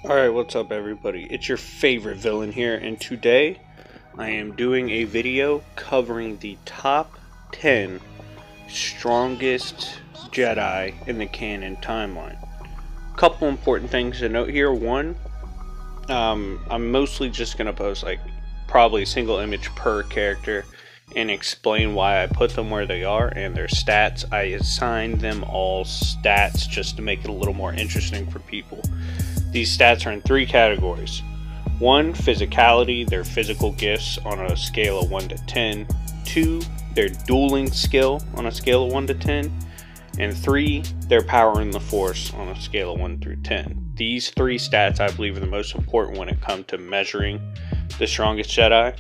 Alright, what's up everybody? It's your favorite villain here, and today I am doing a video covering the top 10 strongest Jedi in the canon timeline. Couple important things to note here. One, I'm mostly just going to post probably a single image per character and explain why I put them where they are and their stats. I assigned them all stats just to make it a little more interesting for people. These stats are in three categories. 1, physicality, their physical gifts on a scale of 1 to 10. 2, their dueling skill on a scale of 1 to 10. And 3, their power in the Force on a scale of 1 through 10. These three stats I believe are the most important when it comes to measuring the strongest Jedi.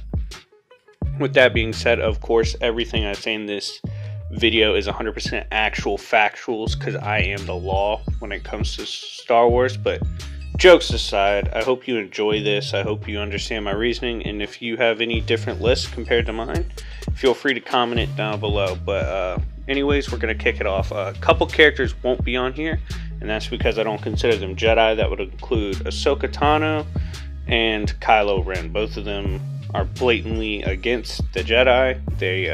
With that being said, of course, everything I say in this video is 100% actual factuals because I am the law when it comes to Star Wars. But jokes aside, I hope you enjoy this. I hope you understand my reasoning, and if you have any different lists compared to mine, feel free to comment it down below. But anyways, we're going to kick it off. A couple characters won't be on here, and that's because I don't consider them Jedi. That would include Ahsoka Tano and Kylo Ren. Both of them are blatantly against the Jedi. They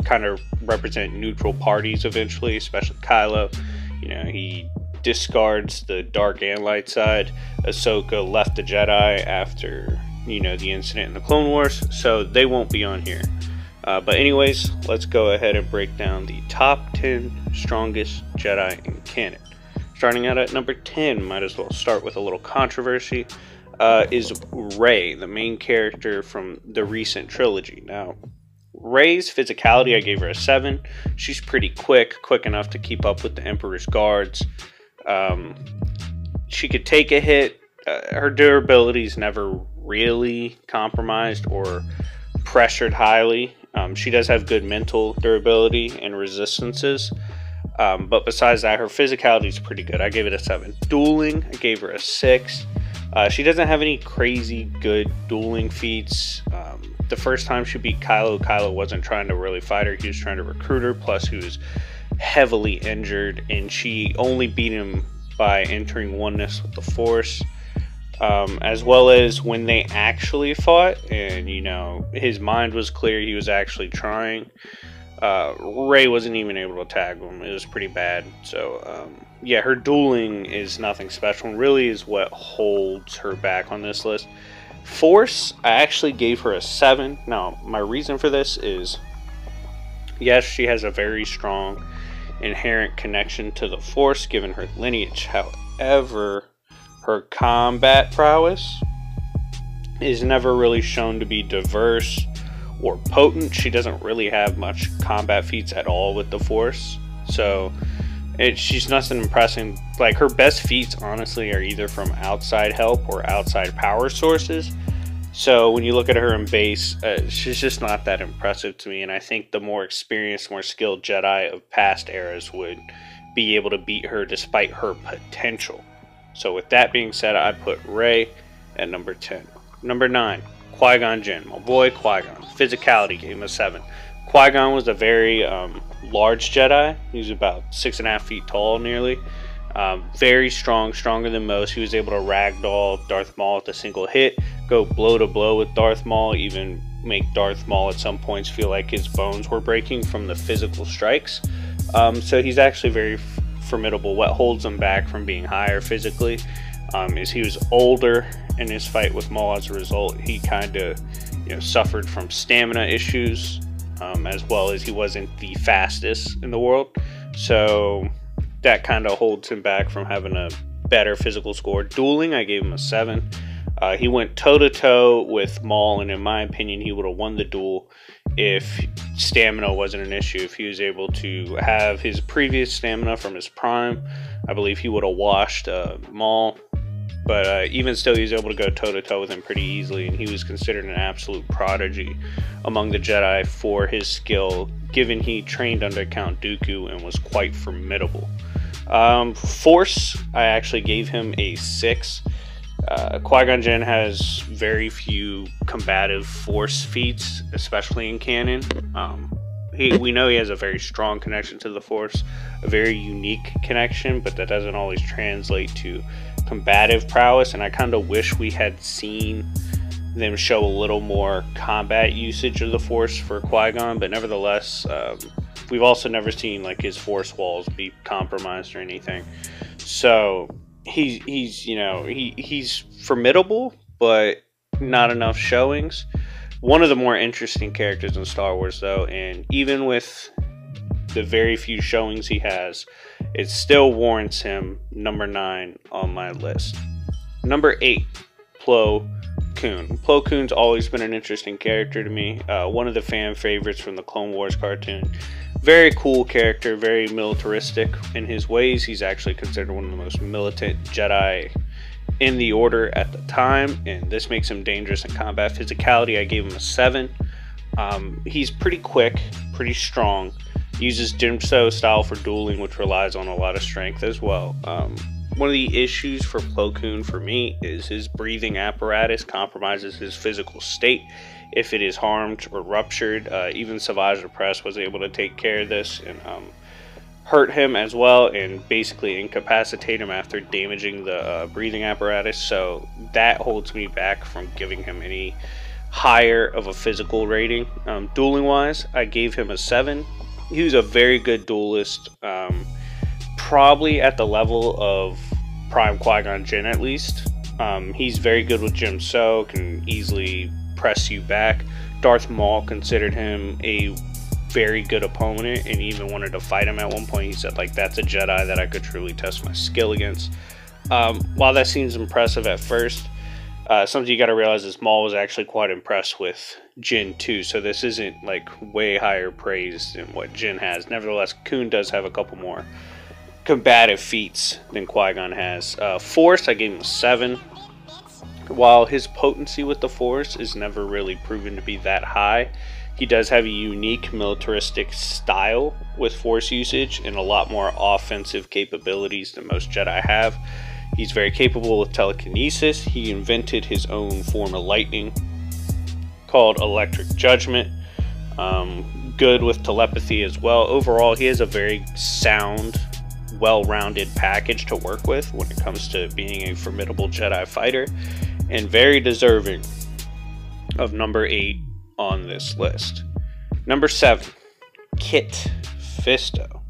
kind of represent neutral parties eventually, especially Kylo. You know, he discards the dark and light side. Ahsoka left the Jedi after, you know, the incident in the Clone Wars, so they won't be on here. But anyways, let's go ahead and break down the top 10 strongest Jedi in canon. Starting out at number 10, might as well start with a little controversy, is Rey, the main character from the recent trilogy. Now, Rey's physicality, I gave her a 7. She's pretty quick enough to keep up with the Emperor's guards. She could take a hit. Her durability is never really compromised or pressured highly. She does have good mental durability and resistances. But besides that, her physicality is pretty good. I gave it a 7. Dueling, I gave her a 6. She doesn't have any crazy good dueling feats. The first time she beat Kylo wasn't trying to really fight her. He was trying to recruit her. Plus, he was heavily injured, and she only beat him by entering oneness with the Force. As well as when they actually fought, and you know, his mind was clear, he was actually trying. Rey wasn't even able to tag him. It was pretty bad. So yeah, her dueling is nothing special and really is what holds her back on this list. Force, I actually gave her a 7. Now, my reason for this is, yes, she has a very strong inherent connection to the Force given her lineage. However, her combat prowess is never really shown to be diverse or potent. She doesn't really have much combat feats at all with the Force, so she's nothing impressive. Like, her best feats honestly are either from outside help or outside power sources. So when you look at her in base, she's just not that impressive to me, and I think the more experienced, more skilled Jedi of past eras would be able to beat her despite her potential. So with that being said, I put Rey at number 10. Number 9, Qui-Gon Jinn, my boy Qui-Gon. Physicality gave him a 7. Qui-Gon was a very large Jedi. He was about 6.5 feet tall nearly. Very strong, stronger than most. He was able to ragdoll Darth Maul with a single hit, go blow to blow with Darth Maul, even make Darth Maul at some points feel like his bones were breaking from the physical strikes. So he's actually very formidable. What holds him back from being higher physically is he was older in his fight with Maul. As a result, he kind of, you know, suffered from stamina issues, as well as he wasn't the fastest in the world. So that kind of holds him back from having a better physical score. Dueling, I gave him a 7. He went toe-to-toe with Maul, and in my opinion, he would have won the duel if stamina wasn't an issue. If he was able to have his previous stamina from his prime, I believe he would have washed Maul. But even still, he was able to go toe-to-toe with him pretty easily, and he was considered an absolute prodigy among the Jedi for his skill, given he trained under Count Dooku and was quite formidable. Force, I actually gave him a 6. Qui-Gon Jinn has very few combative Force feats, especially in canon. We know he has a very strong connection to the Force, a very unique connection, but that doesn't always translate to combative prowess, and I kind of wish we had seen them show a little more combat usage of the Force for Qui-Gon, but nevertheless, we've also never seen like his Force walls be compromised or anything. So he's formidable, but not enough showings. One of the more interesting characters in Star Wars, though, and even with the very few showings he has, it still warrants him number 9 on my list. Number 8, Plo Koon. Plo Koon's always been an interesting character to me. One of the fan favorites from the Clone Wars cartoon. Very cool character, very militaristic in his ways. He's actually considered one of the most militant Jedi in the Order at the time, and this makes him dangerous in combat. Physicality, I gave him a 7. He's pretty quick, pretty strong. Uses Jimso style for dueling, which relies on a lot of strength as well. One of the issues for Plo Koon for me is his breathing apparatus compromises his physical state if it is harmed or ruptured. Even Savage Opress was able to take care of this and hurt him as well, and basically incapacitate him after damaging the breathing apparatus. So that holds me back from giving him any higher of a physical rating. Dueling wise, I gave him a 7. He was a very good duelist, probably at the level of Prime Qui-Gon Jinn at least. He's very good with Jimso, can easily press you back. Darth Maul considered him a very good opponent and even wanted to fight him at one point. He said, like, that's a Jedi that I could truly test my skill against. While that seems impressive at first, something you got to realize is Maul was actually quite impressed with Jinn too, so this isn't like way higher praise than what Jinn has. Nevertheless, Koon does have a couple more combative feats than Qui-Gon has. Force, I gave him a 7. While his potency with the Force is never really proven to be that high, he does have a unique militaristic style with Force usage and a lot more offensive capabilities than most Jedi have. He's very capable with telekinesis. He invented his own form of lightning called Electric Judgment. Good with telepathy as well. Overall, he has a very sound, well-rounded package to work with when it comes to being a formidable Jedi fighter, and very deserving of number 8 on this list. Number 7, Kit Fisto.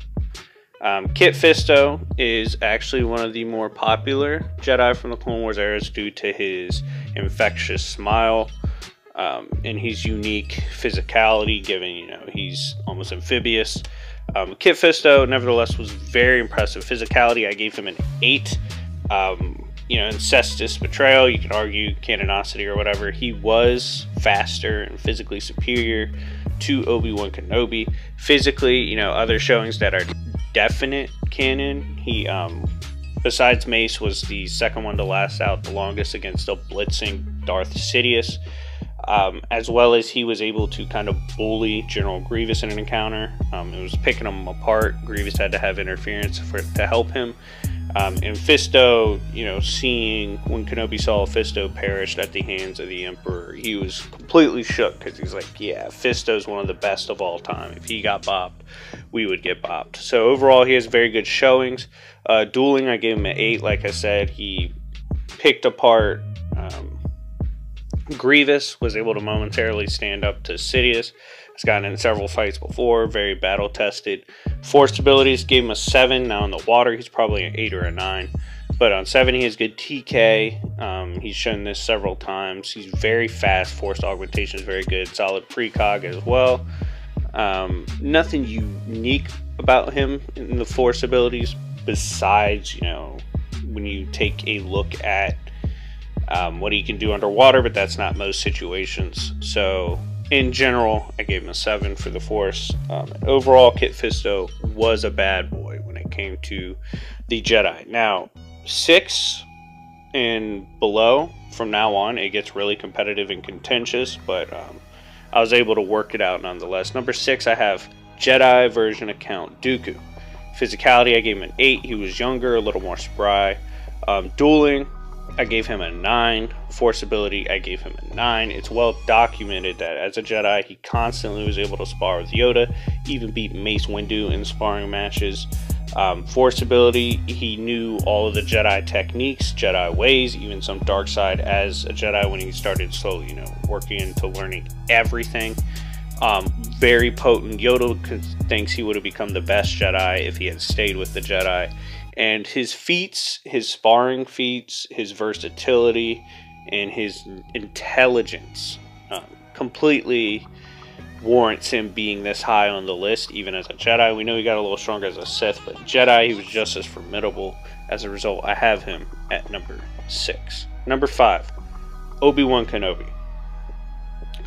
Kit Fisto is actually one of the more popular Jedi from the Clone Wars eras due to his infectious smile and his unique physicality, given, he's almost amphibious. Kit Fisto, nevertheless, was very impressive. Physicality, I gave him an 8. Incestus betrayal, you can argue canonicity or whatever. He was faster and physically superior to Obi-Wan Kenobi. Physically, other showings that are definite canon, he besides Mace was the second one to last out the longest against a blitzing Darth Sidious, as well as he was able to kind of bully General Grievous in an encounter. It was picking him apart. Grievous had to have interference to help him. And Fisto, seeing when Kenobi saw Fisto perished at the hands of the Emperor, he was completely shook because he's like, yeah, Fisto's one of the best of all time. If he got bopped, we would get bopped. So overall, he has very good showings. Dueling, I gave him an 8. Like I said, he picked apart Grievous, was able to momentarily stand up to Sidious. He's gotten in several fights before, very battle tested. Force abilities, gave him a 7. Now in the water, he's probably an 8 or a 9. But on 7, he has good TK. He's shown this several times. He's very fast. Force augmentation is very good. Solid precog as well. Nothing unique about him in the Force abilities besides, when you take a look at what he can do underwater, but that's not most situations. So in general, I gave him a 7 for the Force. Overall, Kit Fisto was a bad boy when it came to the Jedi. Now, 6 and below, from now on, it gets really competitive and contentious, but I was able to work it out nonetheless. Number 6, I have Jedi version of Count Dooku. Physicality, I gave him an 8. He was younger, a little more spry. Dueling, I gave him a 9. Force ability, I gave him a 9. It's well documented that as a Jedi, he constantly was able to spar with Yoda, even beat Mace Windu in sparring matches. Force ability, he knew all of the Jedi techniques, Jedi ways, even some dark side as a Jedi when he started slowly, working into learning everything. Very potent. Yoda thinks he would have become the best Jedi if he had stayed with the Jedi. And his feats, his sparring feats, his versatility, and his intelligence completely warrants him being this high on the list, even as a Jedi. We know he got a little stronger as a Sith, but Jedi, he was just as formidable. As a result, I have him at number 6. Number 5, Obi-Wan Kenobi.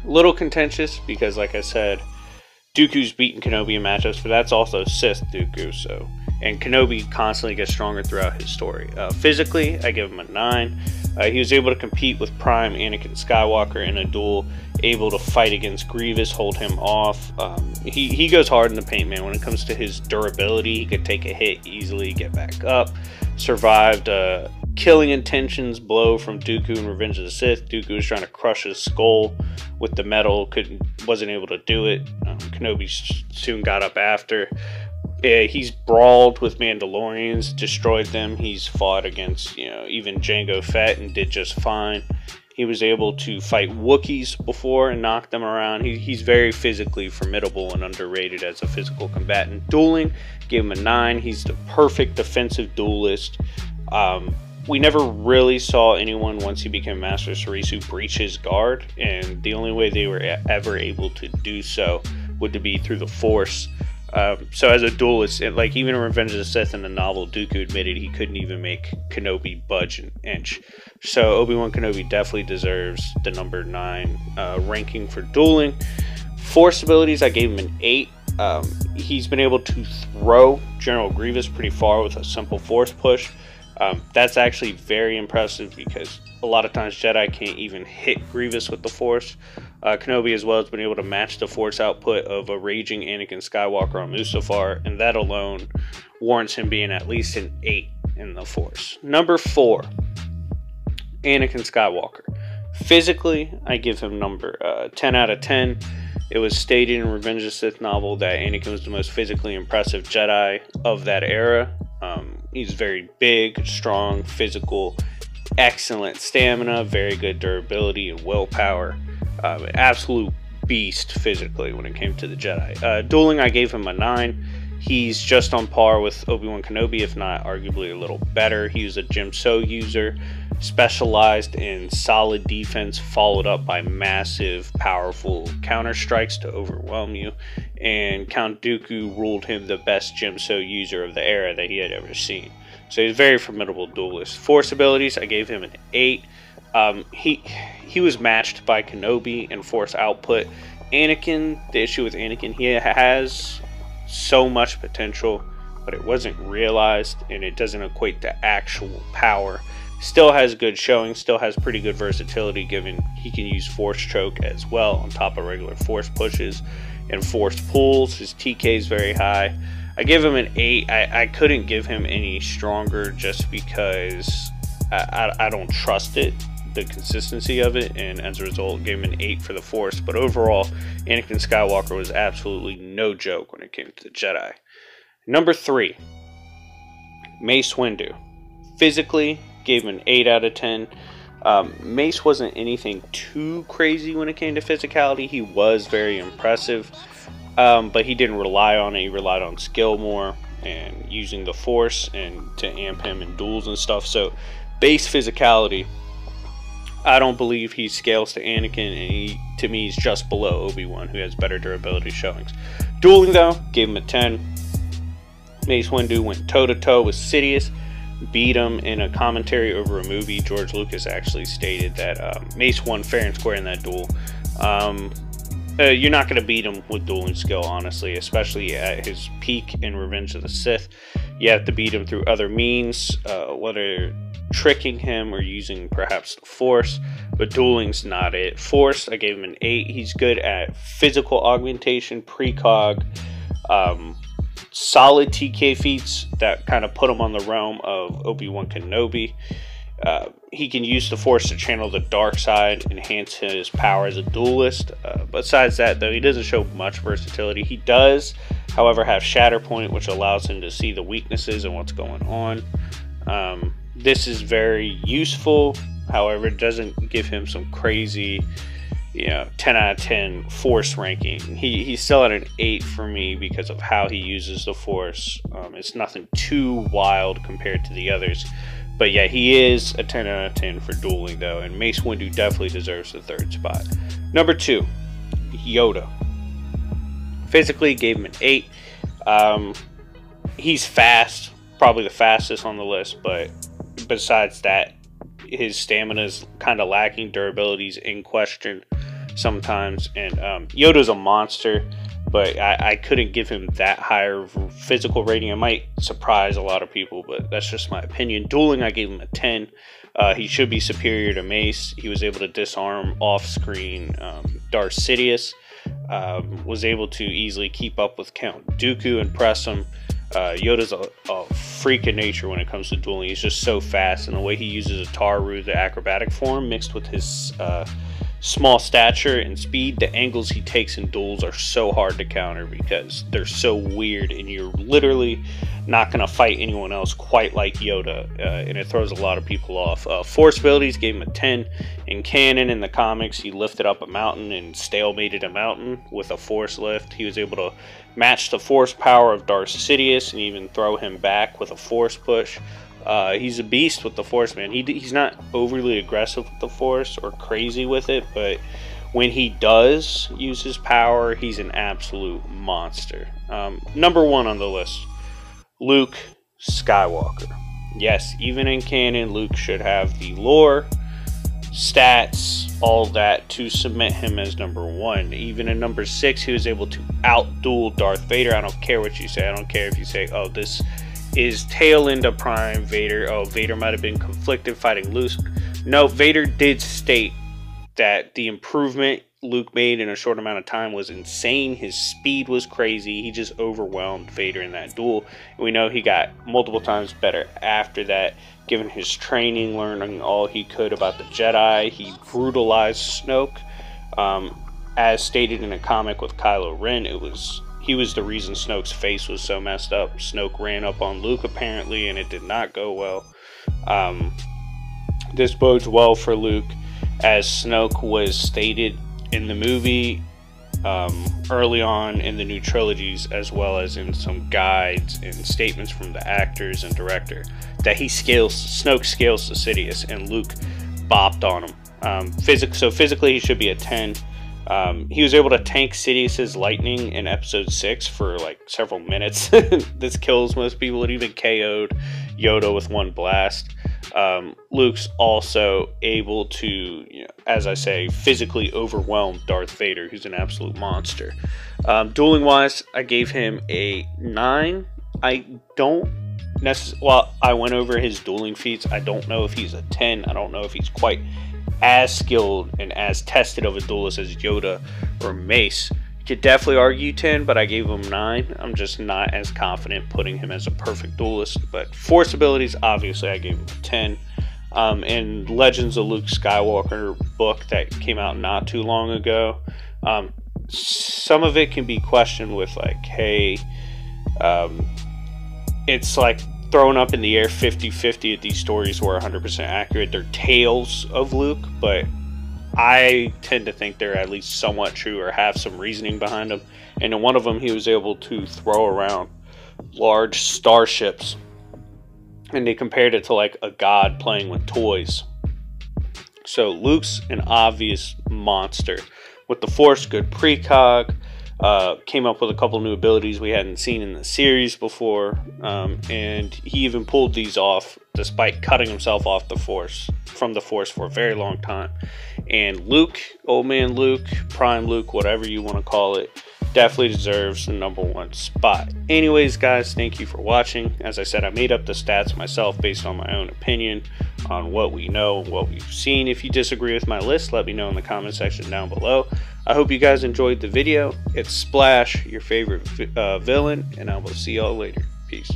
A little contentious because, like I said, Dooku's beaten Kenobi in matchups, but that's also Sith Dooku, and Kenobi constantly gets stronger throughout his story. Physically, I give him a 9. He was able to compete with Prime Anakin Skywalker in a duel, able to fight against Grievous, hold him off. He goes hard in the paint, man. When it comes to his durability, he could take a hit easily, get back up. Survived Killing Intentions blow from Dooku in Revenge of the Sith. Dooku was trying to crush his skull with the metal, wasn't able to do it. Kenobi soon got up after. He's brawled with Mandalorians, destroyed them. He's fought against, even Jango Fett and did just fine. He was able to fight Wookiees before and knock them around. He's very physically formidable and underrated as a physical combatant. Dueling, gave him a 9. He's the perfect defensive duelist. We never really saw anyone, once he became Master Sarisu, breach his guard, and the only way they were ever able to do so would be through the Force. So as a duelist, even in Revenge of the Sith in the novel, Dooku admitted he couldn't even make Kenobi budge an inch. So Obi-Wan Kenobi definitely deserves the number 9 ranking for dueling. Force abilities, I gave him an 8. He's been able to throw General Grievous pretty far with a simple Force push. That's actually very impressive because a lot of times Jedi can't even hit Grievous with the Force. Kenobi as well has been able to match the Force output of a raging Anakin Skywalker on Mustafar, and that alone warrants him being at least an 8 in the Force. Number 4, Anakin Skywalker. Physically, I give him number 10 out of 10. It was stated in Revenge of the Sith novel that Anakin was the most physically impressive Jedi of that era. He's very big, strong, physical, excellent stamina, very good durability and willpower. Absolute beast physically when it came to the Jedi. Dueling, I gave him a 9. He's just on par with Obi-Wan Kenobi, if not arguably a little better. He was a Jim-So user, specialized in solid defense, followed up by massive, powerful counter strikes to overwhelm you. And Count Dooku ruled him the best Jim-So user of the era that he had ever seen. So he's a very formidable duelist. Force abilities, I gave him an 8. He was matched by Kenobi in Force output. Anakin, the issue with Anakin, he has so much potential, but it wasn't realized, and it doesn't equate to actual power. Still has good showing, still has pretty good versatility, given he can use Force choke as well on top of regular Force pushes and Force pulls. His TK is very high. I give him an 8. I couldn't give him any stronger just because I don't trust it, the consistency of it, and as a result gave him an 8 for the Force. But overall, Anakin Skywalker was absolutely no joke when it came to the Jedi. Number 3, Mace Windu. Physically, gave him an 8 out of 10. Mace wasn't anything too crazy when it came to physicality. He was very impressive, but he didn't rely on it. He relied on skill more and using the Force and to amp him in duels and stuff. So base physicality, I don't believe he scales to Anakin, and to me he's just below Obi-Wan, who has better durability showings. Dueling though, gave him a 10. Mace Windu went toe-to-toe with Sidious, beat him in a commentary over a movie. George Lucas actually stated that Mace won fair and square in that duel. You're not going to beat him with dueling skill, honestly, especially at his peak in Revenge of the Sith. You have to beat him through other means, whether tricking him or using perhaps the Force, but dueling's not it. Force, I gave him an 8. He's good at physical augmentation, precog, solid TK feats that kind of put him on the realm of Obi-Wan Kenobi. He can use the Force to channel the dark side, enhance his power as a duelist. Besides that, though, he doesn't show much versatility. He does, however, have Shatterpoint, which allows him to see the weaknesses and what's going on. This is very useful. However, it doesn't give him some crazy, 10 out of 10 Force ranking. He's still at an 8 for me because of how he uses the Force. It's nothing too wild compared to the others. But yeah, he is a 10 out of 10 for dueling, though. And Mace Windu definitely deserves the 3rd spot. Number 2, Yoda. Physically, gave him an 8. He's fast. Probably the fastest on the list. But besides that, his stamina is kind of lacking. Durability is in question sometimes. And Yoda's a monster, but I couldn't give him that higher physical rating. It might surprise a lot of people, but that's just my opinion. Dueling, I gave him a 10. He should be superior to Mace. He was able to disarm off-screen Darth Sidious. Was able to easily keep up with Count Dooku and press him. Yoda's a freak of nature when it comes to dueling. He's just so fast, and the way he uses Ataru, the acrobatic form, mixed with his small stature and speed, the angles he takes in duels are so hard to counter because they're so weird, and you're literally not going to fight anyone else quite like Yoda, and it throws a lot of people off. Force abilities, gave him a 10. In canon, in the comics, he lifted up a mountain and stalemated a mountain with a Force lift. He was able to match the Force power of Darth Sidious and even throw him back with a Force push. He's a beast with the Force, man. He's not overly aggressive with the Force or crazy with it, but when he does use his power, he's an absolute monster. Number 1 on the list, Luke Skywalker. Yes, even in canon, Luke should have the lore, stats, all that to cement him as number 1. Even in number 6, he was able to out-duel Darth Vader. I don't care what you say. I don't care if you say, oh, this is tail end of Prime Vader. Oh, Vader might have been conflicted fighting Luke. No, Vader did state that the improvement Luke made in a short amount of time was insane. His speed was crazy. He just overwhelmed Vader in that duel. And we know he got multiple times better after that, given his training, learning all he could about the Jedi. He brutalized Snoke. As stated in a comic with Kylo Ren, he was the reason Snoke's face was so messed up. Snoke ran up on Luke apparently, and it did not go well. This bodes well for Luke, as Snoke was stated in the movie early on in the new trilogies, as well as in some guides and statements from the actors and director, that Snoke scales to Sidious, and Luke bopped on him. So physically he should be a 10. He was able to tank Sidious's lightning in episode 6 for like several minutes. This kills most people. It even KO'd Yoda with one blast. Luke's also able to, as I say, physically overwhelm Darth Vader, who's an absolute monster. Dueling wise, I gave him a 9. I went over his dueling feats. I don't know if he's a 10. I don't know if he's quite as skilled and as tested of a duelist as Yoda or Mace. Could definitely argue 10, but I gave him 9. I'm just not as confident putting him as a perfect duelist. But Force abilities, obviously, I gave him a 10. And Legends of Luke Skywalker book that came out not too long ago, some of it can be questioned with like, hey, it's like thrown up in the air 50-50 if these stories were 100% accurate. They're tales of Luke, but I tend to think they're at least somewhat true or have some reasoning behind them. And in one of them, he was able to throw around large starships, and they compared it to like a god playing with toys. So Luke's an obvious monster. With the Force, good precog. Came up with a couple new abilities we hadn't seen in the series before, and he even pulled these off despite cutting himself off from the Force for a very long time. And Luke, old man Luke, prime Luke, whatever you want to call it, definitely deserves the number 1 spot. Anyways, guys, thank you for watching. As I said, I made up the stats myself based on my own opinion on what we know and what we've seen. If you disagree with my list, let me know in the comment section down below. I hope you guys enjoyed the video. It's Splash, your favorite villain, and I will see y'all later. Peace.